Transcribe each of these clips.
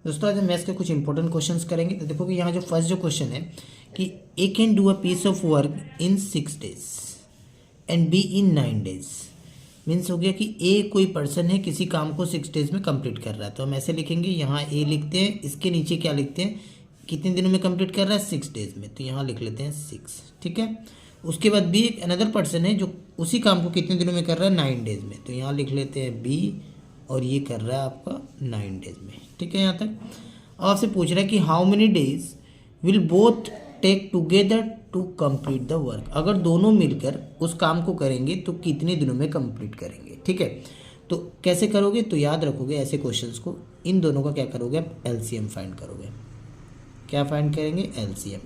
दोस्तों आज हम मैथ्स के कुछ इंपॉर्टेंट क्वेश्चंस करेंगे। तो देखो कि यहाँ जो फर्स्ट जो क्वेश्चन है कि A can do a piece of work in 6 days and B in 9 days। Means हो गया कि ए कोई पर्सन है, किसी काम को 6 days में कंप्लीट कर रहा है। तो हम ऐसे लिखेंगे, यहाँ ए लिखते हैं, इसके नीचे क्या लिखते हैं, कितने दिनों में कंप्लीट कर रहा है, 6 days में। तो यहाँ लिख लेते हैं 6, ठीक है। उसके बाद बी एक अनदर पर्सन है जो उसी काम को कितने दिनों में कर रहा है, 9 days में। तो यहाँ लिख लेते हैं बी, और ये कर रहा है आपका 9 days में, ठीक है। यहाँ तक आपसे पूछ रहा है कि how many days will both take together to complete the work. अगर दोनों मिलकर उस काम को करेंगे तो कितने दिनों में कंप्लीट करेंगे, ठीक है। तो कैसे करोगे, तो याद रखोगे ऐसे क्वेश्चंस को, इन दोनों का क्या करोगे आप, एलसीएम फाइंड करोगे। क्या फाइंड करेंगे, एलसीएम।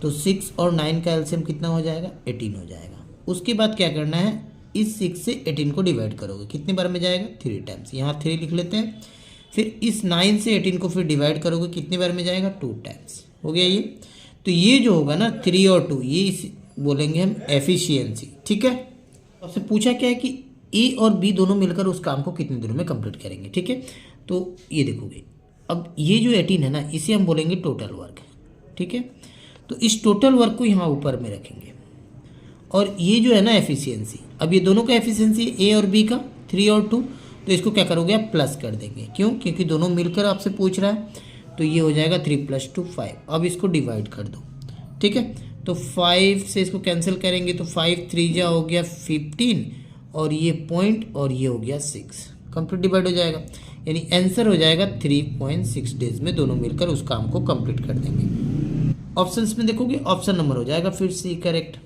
तो 6 और 9 का एलसीएम कितना हो जाएगा, 18 हो जाएगा। उसके बाद क्या करना है, इस 6 से 18 को डिवाइड करोगे, कितने बार में जाएगा, 3 टाइम्स। यहाँ 3 लिख लेते हैं। फिर इस 9 से 18 को फिर डिवाइड करोगे, कितने बार में जाएगा, 2 टाइम्स। हो गया ये। तो ये जो होगा ना 3 और 2, ये बोलेंगे हम एफिशिएंसी, ठीक है। आपसे पूछा क्या है कि ए और बी दोनों मिलकर उस काम को कितने दिनों में कंप्लीट करेंगे, ठीक है। तो ये देखोगे, अब ये जो 18 है ना, इसे हम बोलेंगे टोटल वर्क, ठीक है। तो इस टोटल वर्क को यहाँ ऊपर में रखेंगे, और ये जो है ना एफिशिएंसी, अब ये दोनों का एफिशिएंसी ए और बी का 3 और 2, तो इसको क्या करोगे आप, प्लस कर देंगे। क्यों, क्योंकि दोनों मिलकर आपसे पूछ रहा है। तो ये हो जाएगा 3 + 2 5। अब इसको डिवाइड कर दो, ठीक है। तो 5 से इसको कैंसिल करेंगे तो 5 3 जा हो गया 15, और ये पॉइंट, और ये हो गया 6, कंप्लीट डिवाइड हो जाएगा। यानी आंसर हो जाएगा 3.6 डेज में दोनों मिलकर उस काम को कंप्लीट कर देंगे। ऑप्शंस में देखोगे, ऑप्शन नंबर हो जाएगा फिर सी करेक्ट।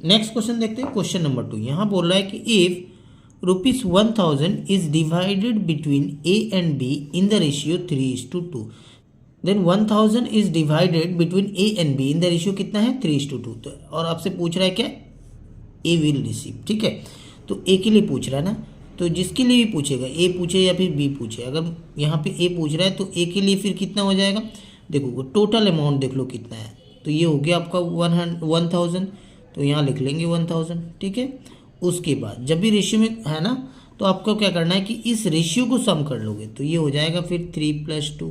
नेक्स्ट क्वेश्चन देखते हैं, क्वेश्चन नंबर 2। यहाँ बोल रहा है कि if ₹1000 is divided between A and B in the ratio 3:2, then 1000 is divided between A and B in the ratio कितना है, 3:2। तो और आपसे पूछ रहा है क्या, ए विल रिसीव, ठीक है। तो ए के लिए पूछ रहा है ना, तो जिसके लिए भी पूछेगा, ए पूछे या फिर बी पूछे, अगर यहाँ पे ए पूछ रहा है तो ए के लिए फिर कितना हो जाएगा, देखो टोटल अमाउंट देख लो कितना है। तो ये हो गया आपका 1000, तो यहाँ लिख लेंगे 1000, ठीक है। उसके बाद जब भी रेशियो में है ना, तो आपको क्या करना है कि इस रेशियो को सम कर लोगे, तो ये हो जाएगा फिर 3 + 2,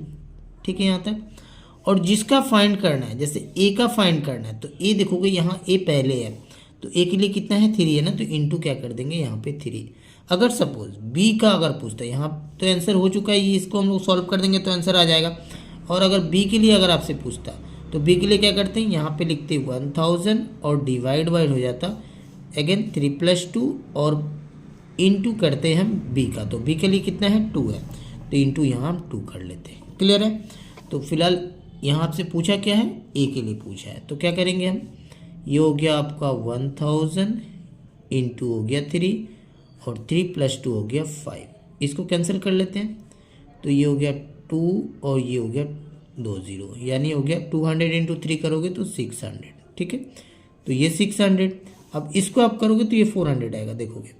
ठीक है यहाँ तक। और जिसका फाइंड करना है, जैसे ए का फाइंड करना है, तो ए देखोगे यहाँ ए पहले है, तो ए के लिए कितना है, 3 है ना, तो इंटू क्या कर देंगे यहाँ पे 3। अगर सपोज बी का अगर पूछता है, यहाँ तो आंसर हो चुका है, ये इसको हम लोग सॉल्व कर देंगे तो आंसर आ जाएगा। और अगर बी के लिए अगर आपसे पूछता तो बी के लिए क्या करते हैं, यहाँ पे लिखते 1000 और डिवाइड बाई हो जाता अगेन 3 + 2, और इंटू करते हैं हम बी का। तो बी के लिए कितना है, 2 है, तो इंटू यहाँ हम 2 कर लेते हैं। क्लियर है। तो फिलहाल यहाँ आपसे पूछा क्या है, ए के लिए पूछा है, तो क्या करेंगे हम, ये हो गया आपका 1000 इंटू हो गया 3, और 3 + 2 हो गया 5। इसको कैंसिल कर लेते हैं, तो ये हो गया 2 और ये हो गया 2 0, यानी हो गया 200 इंटू 3 करोगे तो 600, ठीक है। तो ये 600, अब इसको आप करोगे तो ये 400 आएगा। देखोगे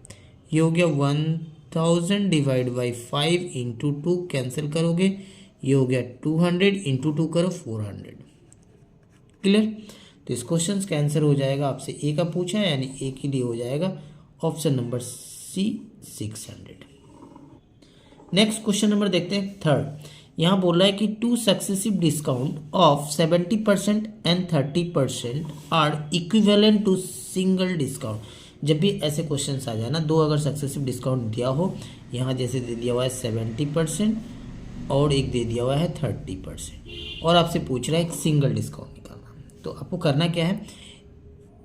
ये हो गया 1000 डिवाइड बाई 5 इंटू 2, कैंसिल करोगे, ये हो गया 200 इंटू 2 करो 400। क्लियर। तो इस क्वेश्चन का आंसर हो जाएगा, आपसे ए का पूछा है यानी ए के लिए हो जाएगा option number C 600। Next question number देखते हैं, थर्ड। यहाँ बोल रहा है कि 2 successive discount of 70% and 30% are equivalent to single discount. जब भी ऐसे क्वेश्चंस आ जाए ना, 2 अगर सक्सेसिव डिस्काउंट दिया हो, यहाँ जैसे दे दिया हुआ है 70% और एक दे दिया हुआ है 30%, और आपसे पूछ रहा है एक सिंगल डिस्काउंट निकालना, तो आपको करना क्या है,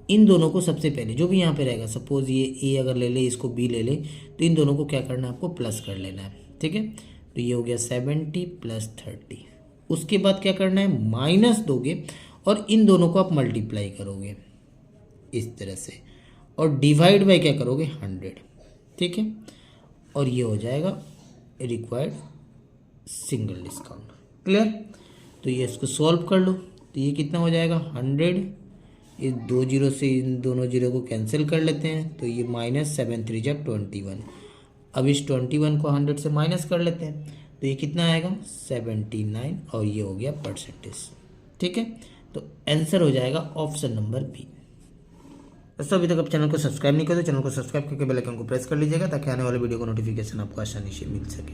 इन दोनों को सबसे पहले जो भी यहाँ पे रहेगा, सपोज ये ए अगर ले ले, इसको बी ले ले, तो इन दोनों को क्या करना है, आपको प्लस कर लेना है, ठीक है। तो ये हो गया 70 + 30। उसके बाद क्या करना है, माइनस दोगे और इन दोनों को आप मल्टीप्लाई करोगे इस तरह से, और डिवाइड बाय क्या करोगे, 100, ठीक है। और ये हो जाएगा रिक्वायर्ड सिंगल डिस्काउंट। क्लियर। तो ये इसको सॉल्व कर लो, तो ये कितना हो जाएगा 100, इस 2 0 से इन दोनों 0 को कैंसिल कर लेते हैं, तो ये -7 3 जा 21। अब इस 21 को 100 से माइनस कर लेते हैं, तो ये कितना आएगा 79, और ये हो गया परसेंटेज, ठीक है। तो आंसर हो जाएगा ऑप्शन नंबर बी। दोस्तों अभी तक आप चैनल को सब्सक्राइब नहीं करते, चैनल को सब्सक्राइब करके बेल आइकन को प्रेस कर लीजिएगा, ताकि आने वाले वीडियो को नोटिफिकेशन आपको आसानी से मिल सके।